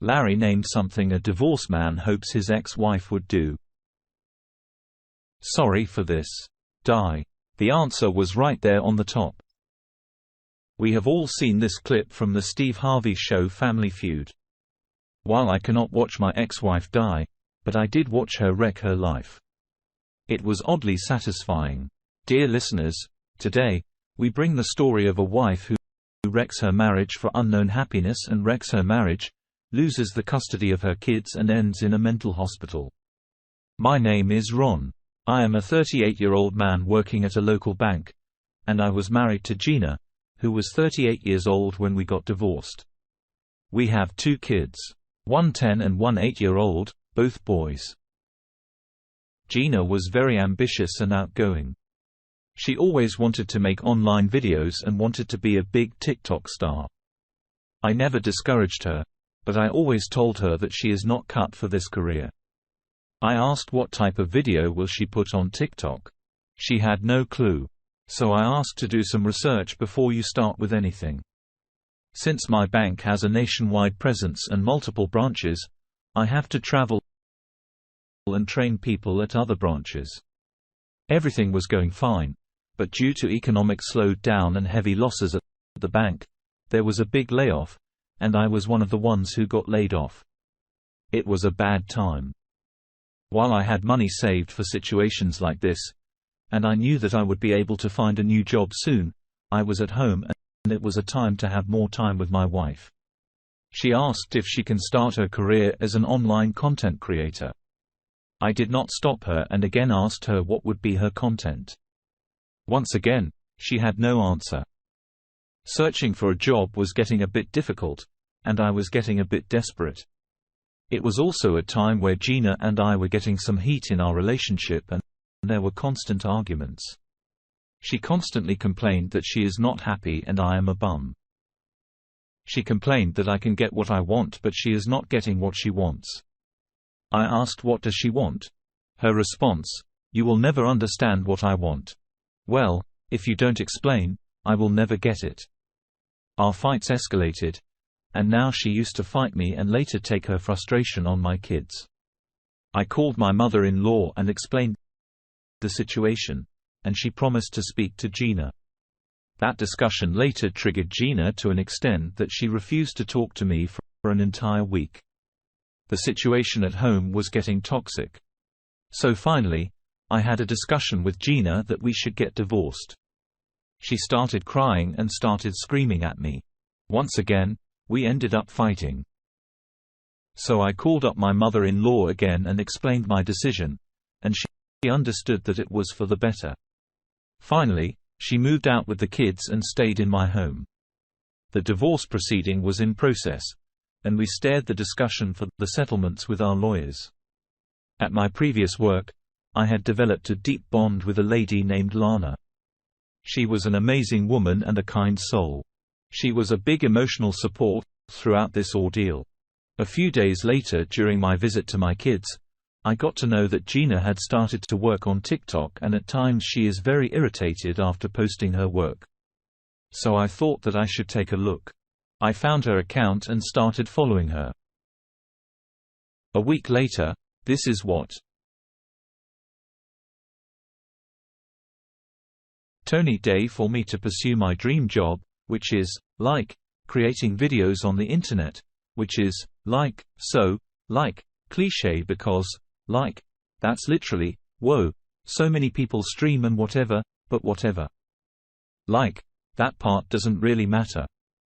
Larry named something a divorced man hopes his ex-wife would do. Sorry for this. Die. The answer was right there on the top. We have all seen this clip from the Steve Harvey show Family Feud. While I cannot watch my ex-wife die, but I did watch her wreck her life. It was oddly satisfying. Dear listeners, today, we bring the story of a wife who wrecks her marriage for unknown happiness and wrecks her marriage, loses the custody of her kids and ends in a mental hospital. My name is Ron. I am a 38-year-old man working at a local bank, and I was married to Gina, who was 38 years old when we got divorced. We have 2 kids, one 10 and one 8-year-old, both boys. Gina was very ambitious and outgoing. She always wanted to make online videos and wanted to be a big TikTok star. I never discouraged her, but I always told her that she is not cut for this career. I asked what type of video will she put on TikTok. She had no clue. So I asked to do some research before you start with anything. Since my bank has a nationwide presence and multiple branches, I have to travel and train people at other branches. Everything was going fine, but due to economic slowdown and heavy losses at the bank, there was a big layoff, and I was one of the ones who got laid off. It was a bad time. While I had money saved for situations like this, and I knew that I would be able to find a new job soon, I was at home and it was a time to have more time with my wife. She asked if she can start her career as an online content creator. I did not stop her and again asked her what would be her content. Once again, she had no answer. Searching for a job was getting a bit difficult, and I was getting a bit desperate. It was also a time where Gina and I were getting some heat in our relationship and there were constant arguments. She constantly complained that she is not happy and I am a bum. She complained that I can get what I want but she is not getting what she wants. I asked what does she want? Her response, "You will never understand what I want." Well, if you don't explain, I will never get it. Our fights escalated, and now she used to fight me and later take her frustration on my kids. I called my mother-in-law and explained the situation, and she promised to speak to Gina. That discussion later triggered Gina to an extent that she refused to talk to me for an entire week. The situation at home was getting toxic. So finally, I had a discussion with Gina that we should get divorced. She started crying and started screaming at me. Once again, we ended up fighting. So I called up my mother-in-law again and explained my decision, and she understood that it was for the better. Finally, she moved out with the kids and stayed in my home. The divorce proceeding was in process, and we steered the discussion for the settlements with our lawyers. At my previous work, I had developed a deep bond with a lady named Lana. She was an amazing woman and a kind soul. She was a big emotional support throughout this ordeal. A few days later, during my visit to my kids, I got to know that Gina had started to work on TikTok and at times she is very irritated after posting her work. So I thought that I should take a look. I found her account and started following her. A week later, this is what Tony Day for me to pursue my dream job, which is, like, creating videos on the internet, which is, like, so, like, cliché because, like, that's literally, whoa, so many people stream and whatever, but whatever. Like, that part doesn't really matter.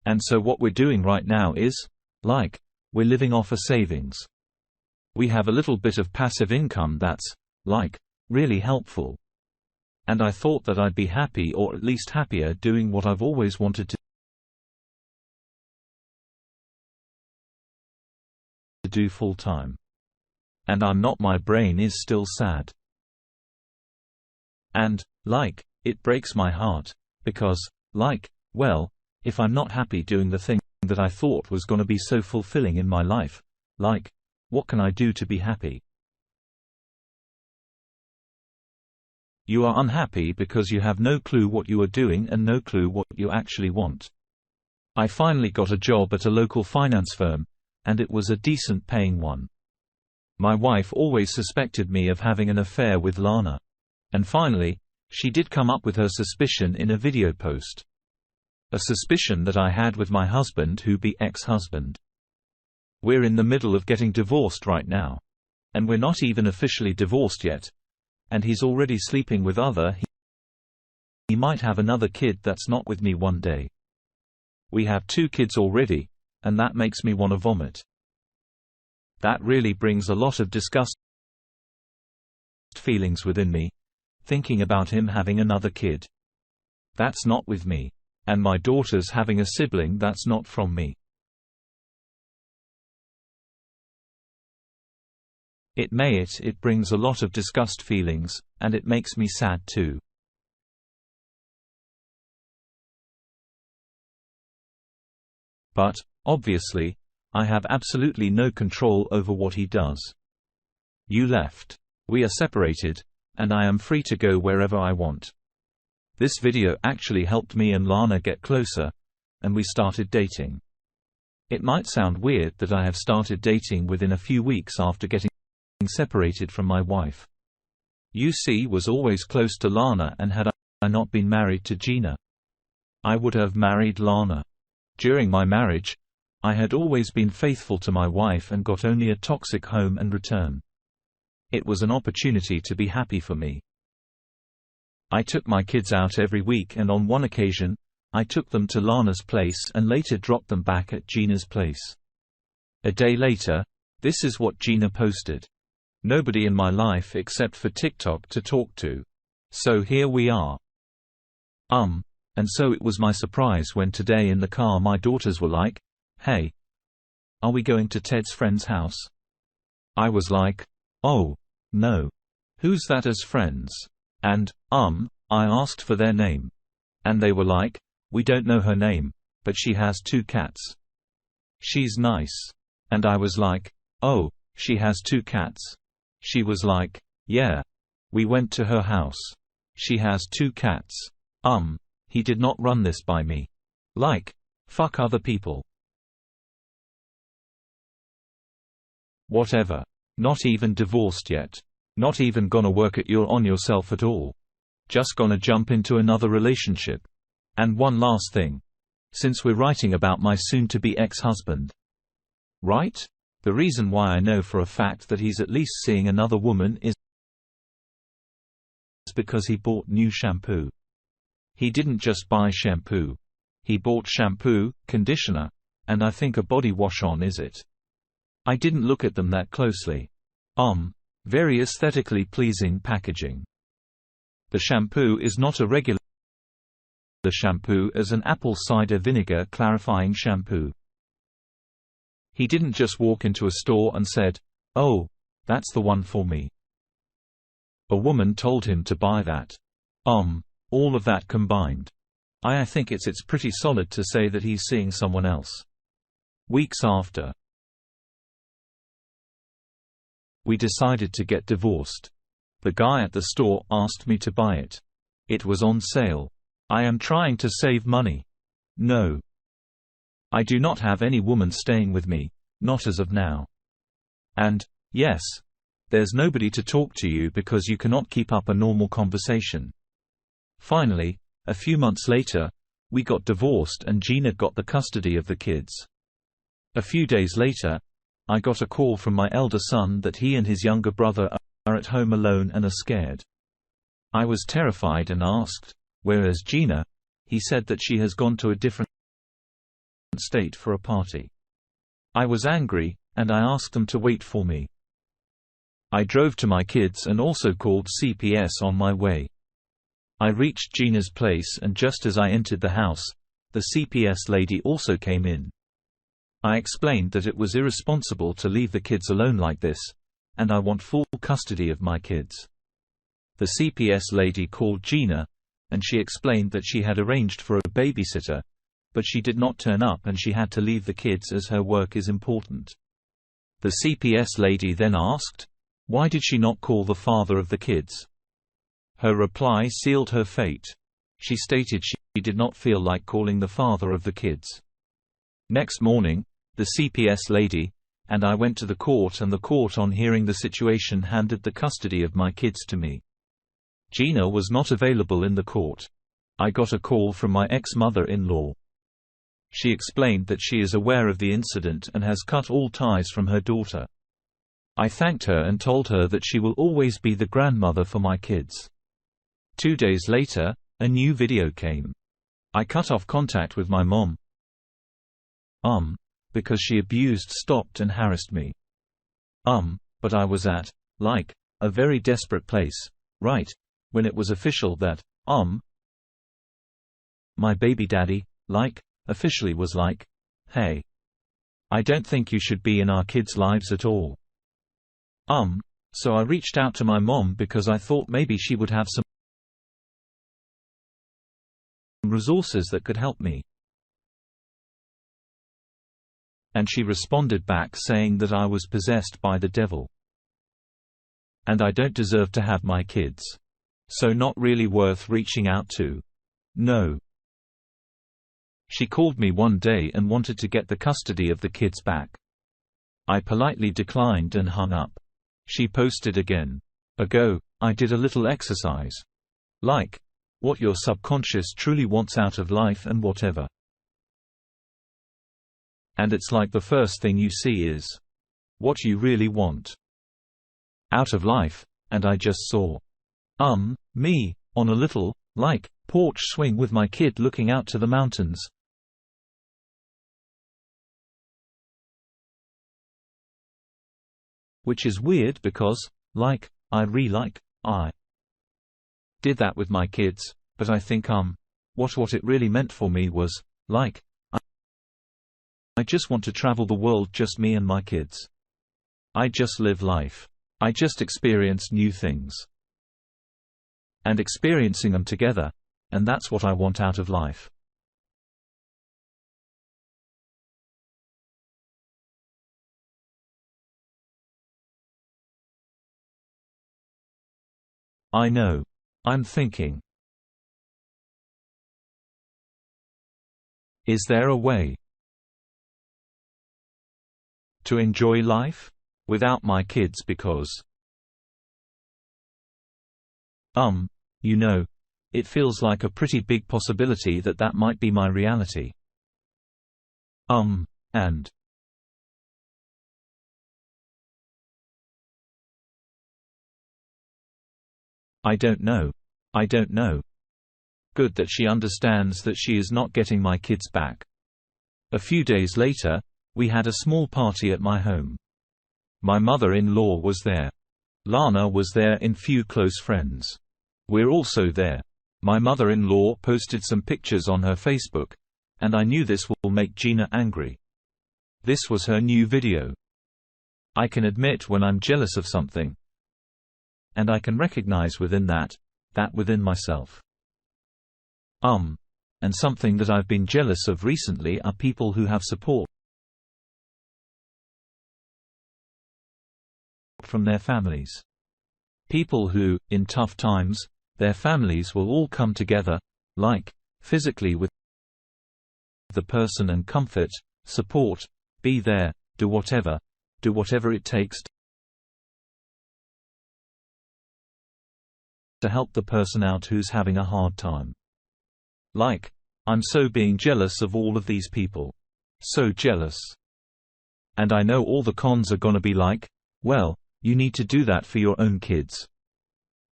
And so what we're doing right now is, like, we're living off a savings. We have a little bit of passive income that's, like, really helpful. And I thought that I'd be happy or at least happier doing what I've always wanted to do full-time. And I'm not, my brain is still sad. And, like, it breaks my heart, because, like, well, if I'm not happy doing the thing that I thought was gonna be so fulfilling in my life, like, what can I do to be happy? You are unhappy because you have no clue what you are doing and no clue what you actually want. I finally got a job at a local finance firm, and it was a decent paying one. My wife always suspected me of having an affair with Lana. And finally, she did come up with her suspicion in a video post. A suspicion that I had with my husband who be ex-husband. We're in the middle of getting divorced right now. And we're not even officially divorced yet. And he's already sleeping with other. He might have another kid that's not with me one day. We have 2 kids already, and that makes me want to vomit. That really brings a lot of disgust feelings within me, thinking about him having another kid. That's not with me. And my daughter's having a sibling that's not from me. It brings a lot of disgust feelings, and it makes me sad too. But, obviously, I have absolutely no control over what he does. You left. We are separated, and I am free to go wherever I want. This video actually helped me and Lana get closer, and we started dating. It might sound weird that I have started dating within a few weeks after getting separated from my wife. UC was always close to Lana, and had I not been married to Gina, I would have married Lana. During my marriage, I had always been faithful to my wife and got only a toxic home and return. It was an opportunity to be happy for me. I took my kids out every week, and on one occasion, I took them to Lana's place and later dropped them back at Gina's place. A day later, this is what Gina posted. Nobody in my life except for TikTok to talk to. So here we are. And so it was my surprise when today in the car my daughters were like, "Hey, are we going to Ted's friend's house?" I was like, "Oh, no. Who's that as friends?" And, I asked for their name. And they were like, "We don't know her name, but she has 2 cats. She's nice." And I was like, "Oh, she has 2 cats?" She was like, "Yeah. We went to her house. She has 2 cats." He did not run this by me. Like, fuck other people. Whatever. Not even divorced yet. Not even gonna work on yourself at all. Just gonna jump into another relationship. And one last thing. Since we're writing about my soon-to-be ex-husband, right? The reason why I know for a fact that he's at least seeing another woman is because he bought new shampoo. He didn't just buy shampoo. He bought shampoo, conditioner, and I think a body wash on is it. I didn't look at them that closely. Very aesthetically pleasing packaging. The shampoo is not a regular shampoo, as an apple cider vinegar clarifying shampoo. He didn't just walk into a store and said, "Oh, that's the one for me." A woman told him to buy that. All of that combined. I think it's pretty solid to say that he's seeing someone else. Weeks after, we decided to get divorced. The guy at the store asked me to buy it. It was on sale. I am trying to save money. No. I do not have any woman staying with me, not as of now. And, yes, there's nobody to talk to you because you cannot keep up a normal conversation. Finally, a few months later, we got divorced and Gina got the custody of the kids. A few days later, I got a call from my elder son that he and his younger brother are at home alone and are scared. I was terrified and asked, "Where is Gina?" He said that she has gone to a different state for a party. I was angry, and I asked them to wait for me. I drove to my kids and also called CPS on my way. I reached Gina's place, and just as I entered the house, the CPS lady also came in. I explained that it was irresponsible to leave the kids alone like this, and I want full custody of my kids. The CPS lady called Gina, and she explained that she had arranged for a babysitter, but she did not turn up and she had to leave the kids as her work is important. The CPS lady then asked, why did she not call the father of the kids? Her reply sealed her fate. She stated she did not feel like calling the father of the kids. Next morning, the CPS lady, and I went to the court, and the court, on hearing the situation, handed the custody of my kids to me. Gina was not available in the court. I got a call from my ex-mother-in-law. She explained that she is aware of the incident and has cut all ties from her daughter. I thanked her and told her that she will always be the grandmother for my kids. 2 days later, a new video came. I cut off contact with my mom. Because she abused, stopped and harassed me. But I was at, like, a very desperate place, right, when it was official that, my baby daddy, like, officially was like, hey, I don't think you should be in our kids' lives at all. So I reached out to my mom because I thought maybe she would have some resources that could help me. And she responded back saying that I was possessed by the devil. And I don't deserve to have my kids. So not really worth reaching out to. No. She called me one day and wanted to get the custody of the kids back. I politely declined and hung up. She posted again. Ago, I did a little exercise. Like, what your subconscious truly wants out of life and whatever. And it's like the first thing you see is what you really want out of life, and I just saw me on a little, like, porch swing with my kid looking out to the mountains. Which is weird because, like, I did that with my kids, but I think what it really meant for me was, like, I just want to travel the world, just me and my kids. I just live life. I just experience new things. And experiencing them together, and that's what I want out of life. I know. I'm thinking. Is there a way to enjoy life without my kids? Because you know, it feels like a pretty big possibility that that might be my reality. And I don't know. I don't know. Good that she understands that she is not getting my kids back. A few days later, we had a small party at my home. My mother-in-law was there. Lana was there and few close friends. We're also there. My mother-in-law posted some pictures on her Facebook, and I knew this will make Gina angry. This was her new video. I can admit when I'm jealous of something. And I can recognize within that within myself. And something that I've been jealous of recently are people who have support from their families. People who, in tough times, their families will all come together, like, physically with the person and comfort, support, be there, do whatever it takes to help the person out who's having a hard time. Like, I'm so being jealous of all of these people. So jealous. And I know all the cons are gonna be like, well, you need to do that for your own kids.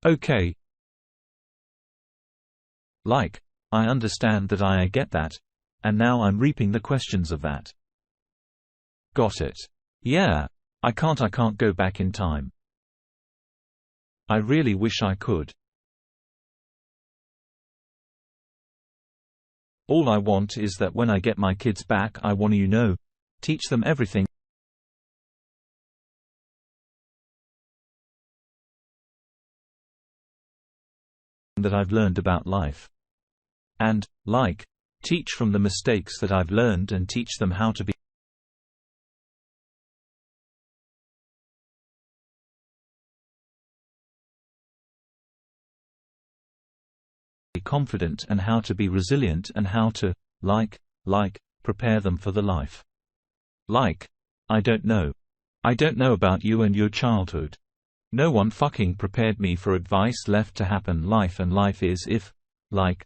Okay. Like, I understand that, I get that, and now I'm reaping the questions of that. Got it. Yeah. I can't go back in time. I really wish I could. All I want is that when I get my kids back, I want to, teach them everything that I've learned about life. And, like, teach from the mistakes that I've learned and teach them how to be confident and how to be resilient and how to, like, prepare them for the life Like, I don't know. I don't know about you and your childhood. No one fucking prepared me for advice left to happen life, and life is if, like.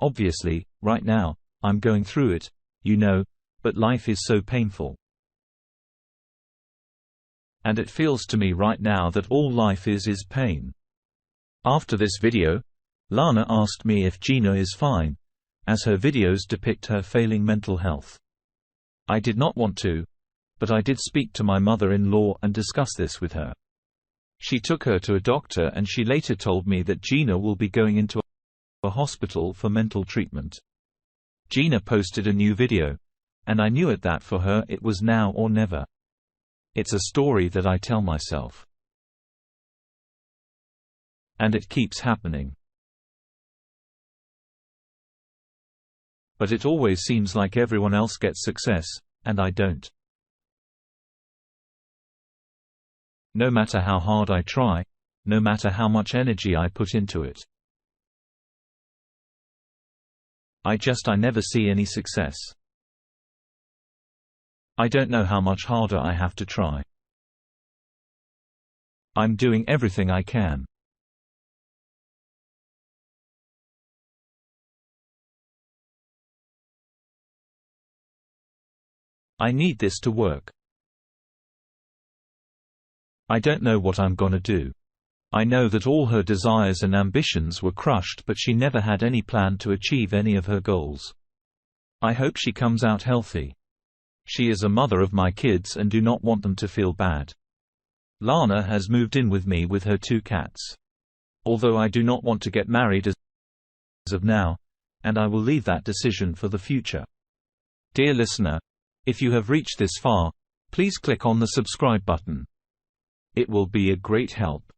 Obviously, right now, I'm going through it, you know, but life is so painful. And it feels to me right now that all life is pain. After this video, Lana asked me if Gina is fine, as her videos depict her failing mental health. I did not want to, but I did speak to my mother-in-law and discuss this with her. She took her to a doctor and she later told me that Gina will be going into a hospital for mental treatment. Gina posted a new video, and I knew at that for her it was now or never. It's a story that I tell myself. And it keeps happening. But it always seems like everyone else gets success, and I don't. No matter how hard I try, no matter how much energy I put into it. I never see any success. I don't know how much harder I have to try. I'm doing everything I can. I need this to work. I don't know what I'm gonna do. I know that all her desires and ambitions were crushed, but she never had any plan to achieve any of her goals. I hope she comes out healthy. She is a mother of my kids and do not want them to feel bad. Lana has moved in with me with her 2 cats. Although I do not want to get married as of now, and I will leave that decision for the future. Dear listener, if you have reached this far, please click on the subscribe button. It will be a great help.